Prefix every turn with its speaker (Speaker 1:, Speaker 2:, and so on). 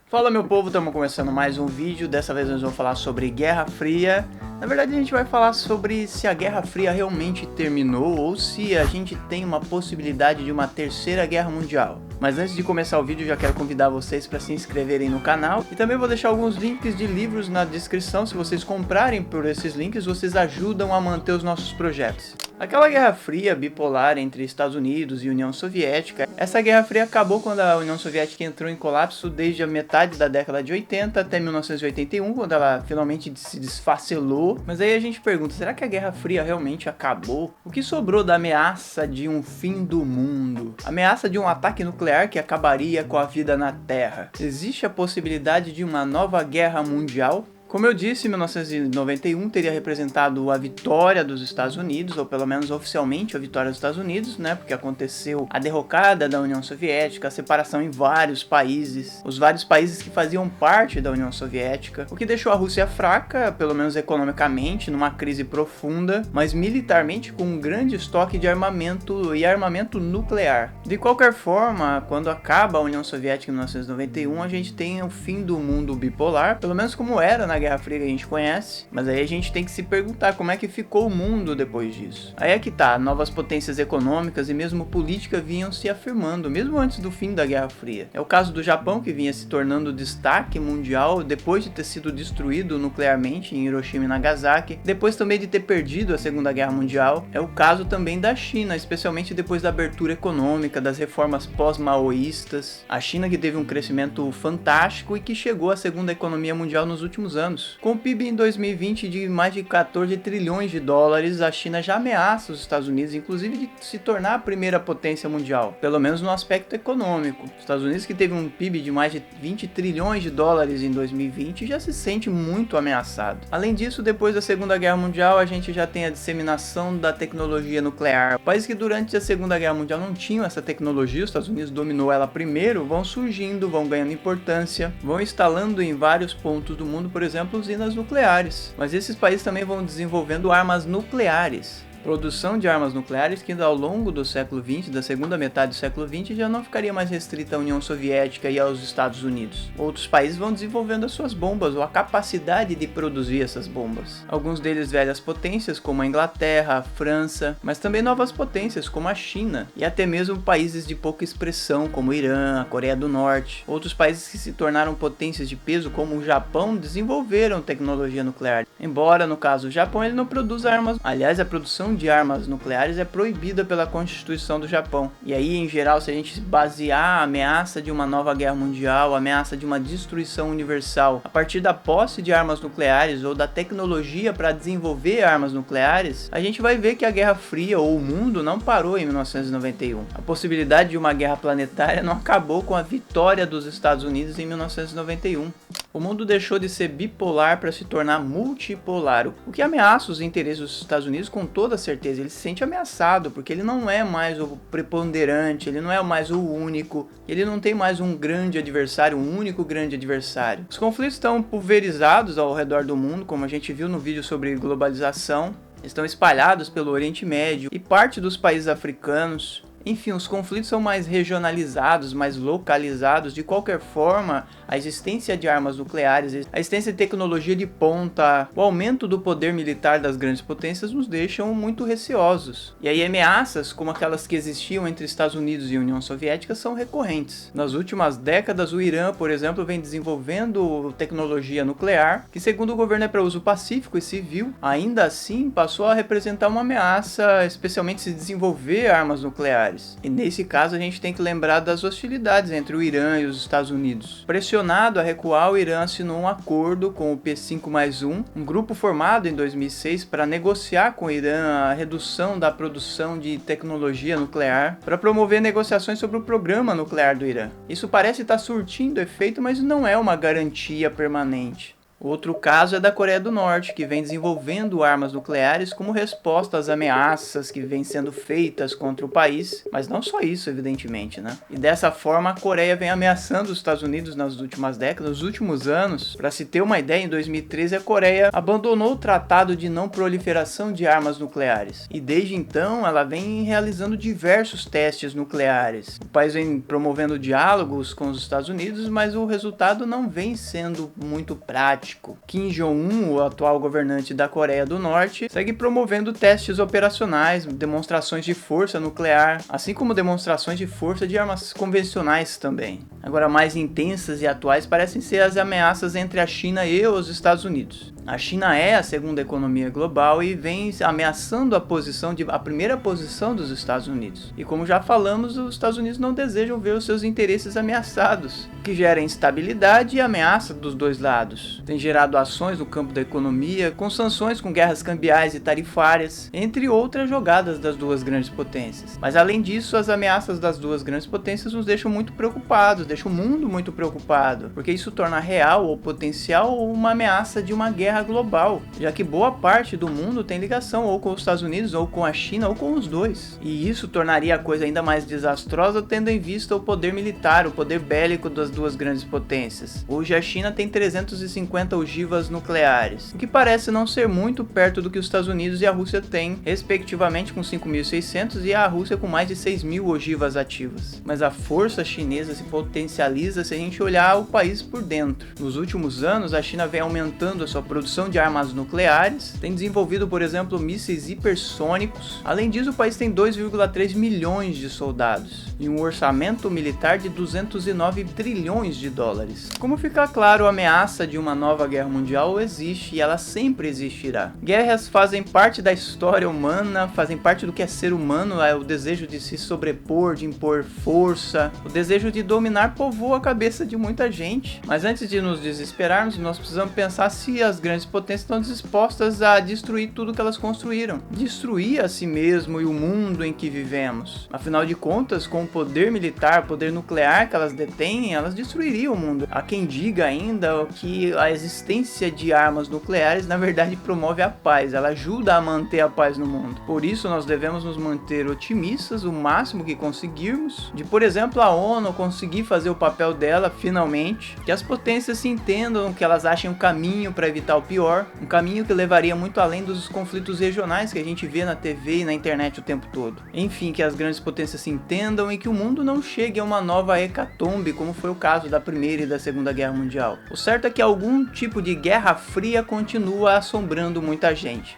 Speaker 1: Fala meu povo, estamos começando mais um vídeo. Dessa vez nós vamos falar sobre Guerra Fria. Na verdade a gente vai falar sobre se a Guerra Fria realmente terminou ou se a gente tem uma possibilidade de uma terceira guerra mundial. Mas antes de começar o vídeo, já quero convidar vocês para se inscreverem no canal. E também vou deixar alguns links de livros na descrição. Se vocês comprarem por esses links, vocês ajudam a manter os nossos projetos. Aquela Guerra Fria bipolar entre Estados Unidos e União Soviética, essa Guerra Fria acabou quando a União Soviética entrou em colapso desde a metade da década de 80 até 1981, quando ela finalmente se desfacelou. Mas aí a gente pergunta, será que a Guerra Fria realmente acabou? O que sobrou da ameaça de um fim do mundo? Ameaça de um ataque nuclear que acabaria com a vida na Terra? Existe a possibilidade de uma nova guerra mundial? Como eu disse, 1991 teria representado a vitória dos Estados Unidos, ou pelo menos oficialmente a vitória dos Estados Unidos, né? Porque aconteceu a derrocada da União Soviética, a separação em vários países, os vários países que faziam parte da União Soviética, o que deixou a Rússia fraca, pelo menos economicamente, numa crise profunda, mas militarmente com um grande estoque de armamento e armamento nuclear. De qualquer forma, quando acaba a União Soviética em 1991, a gente tem o fim do mundo bipolar, pelo menos como era na Guerra Fria que a gente conhece, mas aí a gente tem que se perguntar como é que ficou o mundo depois disso. Aí é que tá, novas potências econômicas e mesmo política vinham se afirmando, mesmo antes do fim da Guerra Fria. É o caso do Japão, que vinha se tornando destaque mundial depois de ter sido destruído nuclearmente em Hiroshima e Nagasaki, depois também de ter perdido a Segunda Guerra Mundial. É o caso também da China, especialmente depois da abertura econômica, das reformas pós-maoístas. A China que teve um crescimento fantástico e que chegou à segunda economia mundial nos últimos anos. Com o PIB em 2020 de mais de 14 trilhões de dólares, a China já ameaça os Estados Unidos, inclusive de se tornar a primeira potência mundial, pelo menos no aspecto econômico. Os Estados Unidos, que teve um PIB de mais de 20 trilhões de dólares em 2020, já se sente muito ameaçado. Além disso, depois da Segunda Guerra Mundial, a gente já tem a disseminação da tecnologia nuclear. Países que durante a Segunda Guerra Mundial não tinham essa tecnologia, os Estados Unidos dominou ela primeiro, vão surgindo, vão ganhando importância, vão instalando em vários pontos do mundo, por exemplo, usinas nucleares. Mas esses países também vão desenvolvendo armas nucleares. Produção de armas nucleares que ao longo do século XX, da segunda metade do século XX, já não ficaria mais restrita à União Soviética e aos Estados Unidos. Outros países vão desenvolvendo as suas bombas ou a capacidade de produzir essas bombas. Alguns deles velhas potências como a Inglaterra, a França, mas também novas potências como a China e até mesmo países de pouca expressão como o Irã, a Coreia do Norte. Outros países que se tornaram potências de peso como o Japão desenvolveram tecnologia nuclear. Embora no caso o Japão ele não produz armas, aliás a produção de armas nucleares é proibida pela Constituição do Japão. E aí, em geral, se a gente basear a ameaça de uma nova guerra mundial, a ameaça de uma destruição universal, a partir da posse de armas nucleares ou da tecnologia para desenvolver armas nucleares, a gente vai ver que a Guerra Fria ou o mundo não parou em 1991. A possibilidade de uma guerra planetária não acabou com a vitória dos Estados Unidos em 1991. O mundo deixou de ser bipolar para se tornar multipolar, o que ameaça os interesses dos Estados Unidos com toda certeza. Ele se sente ameaçado, porque ele não é mais o preponderante, ele não é mais o único, ele não tem mais um grande adversário, um único grande adversário. Os conflitos estão pulverizados ao redor do mundo, como a gente viu no vídeo sobre globalização, estão espalhados pelo Oriente Médio e parte dos países africanos. Enfim, os conflitos são mais regionalizados, mais localizados. De qualquer forma, a existência de armas nucleares, a existência de tecnologia de ponta, o aumento do poder militar das grandes potências nos deixam muito receosos. E aí ameaças, como aquelas que existiam entre Estados Unidos e União Soviética, são recorrentes. Nas últimas décadas, o Irã, por exemplo, vem desenvolvendo tecnologia nuclear, que segundo o governo é para uso pacífico e civil. Ainda assim, passou a representar uma ameaça, especialmente se desenvolver armas nucleares. E nesse caso a gente tem que lembrar das hostilidades entre o Irã e os Estados Unidos. Pressionado a recuar, o Irã assinou um acordo com o P5+1, um grupo formado em 2006 para negociar com o Irã a redução da produção de tecnologia nuclear, para promover negociações sobre o programa nuclear do Irã. Isso parece estar surtindo efeito, mas não é uma garantia permanente. Outro caso é da Coreia do Norte, que vem desenvolvendo armas nucleares como resposta às ameaças que vêm sendo feitas contra o país, mas não só isso, evidentemente, né? E dessa forma a Coreia vem ameaçando os Estados Unidos nas últimas décadas, nos últimos anos. Para se ter uma ideia, em 2013 a Coreia abandonou o Tratado de Não Proliferação de Armas Nucleares, e desde então ela vem realizando diversos testes nucleares. O país vem promovendo diálogos com os Estados Unidos, mas o resultado não vem sendo muito prático. Kim Jong-un, o atual governante da Coreia do Norte, segue promovendo testes operacionais, demonstrações de força nuclear, assim como demonstrações de força de armas convencionais também. Agora, mais intensas e atuais parecem ser as ameaças entre a China e os Estados Unidos. A China é a segunda economia global e vem ameaçando a primeira posição dos Estados Unidos. E como já falamos, os Estados Unidos não desejam ver os seus interesses ameaçados, que gera instabilidade e ameaça dos dois lados. Tem gerado ações no campo da economia, com sanções, com guerras cambiais e tarifárias, entre outras jogadas das duas grandes potências. Mas além disso, as ameaças das duas grandes potências nos deixam muito preocupados, deixam o mundo muito preocupado, porque isso torna real ou potencial uma ameaça de uma guerra global, já que boa parte do mundo tem ligação ou com os Estados Unidos, ou com a China, ou com os dois. E isso tornaria a coisa ainda mais desastrosa, tendo em vista o poder militar, o poder bélico das duas grandes potências. Hoje a China tem 350 ogivas nucleares, o que parece não ser muito perto do que os Estados Unidos e a Rússia têm, respectivamente com 5.600 e a Rússia com mais de 6.000 ogivas ativas. Mas a força chinesa se potencializa se a gente olhar o país por dentro. Nos últimos anos, a China vem aumentando a sua produção de armas nucleares, tem desenvolvido, por exemplo, mísseis hipersônicos. Além disso, o país tem 2,3 milhões de soldados e um orçamento militar de 209 trilhões de dólares. Como fica claro, a ameaça de uma nova guerra mundial existe e ela sempre existirá. Guerras fazem parte da história humana, fazem parte do que é ser humano, é o desejo de se sobrepor, de impor força, o desejo de dominar povoa a cabeça de muita gente. Mas antes de nos desesperarmos, nós precisamos pensar se as grandes potências estão dispostas a destruir tudo que elas construíram, destruir a si mesmo e o mundo em que vivemos. Afinal de contas, com o poder militar, poder nuclear que elas detêm, elas destruiriam o mundo. Há quem diga ainda que a existência de armas nucleares na verdade promove a paz, ela ajuda a manter a paz no mundo. Por isso nós devemos nos manter otimistas o máximo que conseguirmos, de por exemplo a ONU conseguir fazer o papel dela finalmente, que as potências se entendam, que elas achem um caminho para evitar o pior, um caminho que levaria muito além dos conflitos regionais que a gente vê na TV e na internet o tempo todo. Enfim, que as grandes potências se entendam e que o mundo não chegue a uma nova hecatombe, como foi o caso da Primeira e da Segunda Guerra Mundial. O certo é que algum tipo de Guerra Fria continua assombrando muita gente.